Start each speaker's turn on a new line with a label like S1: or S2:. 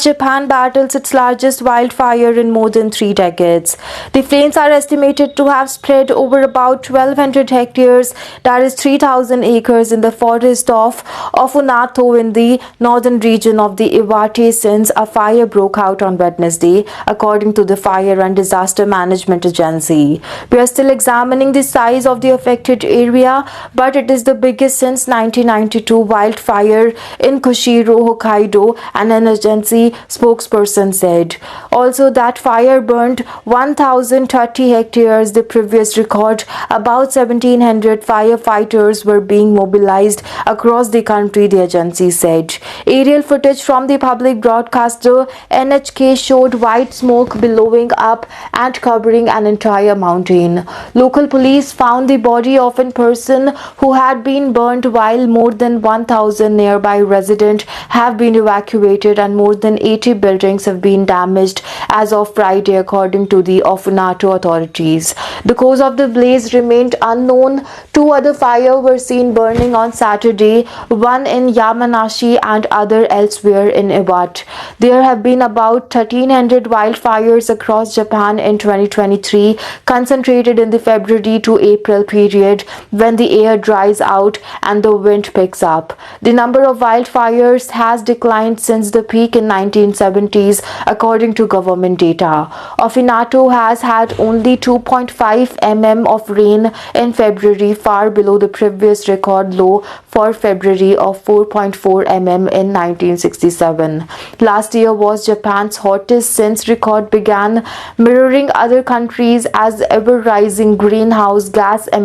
S1: Japan battles its largest wildfire in more than 3 decades. The flames are estimated to have spread over about 1,200 hectares, that is 3,000 acres, in the forest of Ofunato in the northern region of the Iwate since a fire broke out on Wednesday, according to the Fire and Disaster Management Agency. We are still examining the size of the affected area, but it is the biggest since 1992 wildfire in Kushiro, Hokkaido, and an agency spokesperson said. Also, that fire burned 1,030 hectares, the previous record. About 1,700 firefighters were being mobilized across the country, the agency said. Aerial footage from the public broadcaster NHK showed white smoke billowing up and covering an entire mountain. Local police found the body of a person who had been burned, while more than 1,000 nearby residents have been evacuated and more than 80 buildings have been damaged as of Friday, according to the Ofunato authorities. The cause of the blaze remained unknown. Two other fires were seen burning on Saturday, one in Yamanashi and other elsewhere in Iwate. There have been about 1,300 wildfires across Japan in 2023, concentrated in the February to April period when the air dries out and the wind picks up. The number of wildfires has declined since the peak in 1970s, according to government data. Ofunato has had only 2.5 mm of rain in February, far below the previous record low for February of 4.4 mm in 1967. Last year was Japan's hottest since record began, mirroring other countries as ever rising greenhouse gas emissions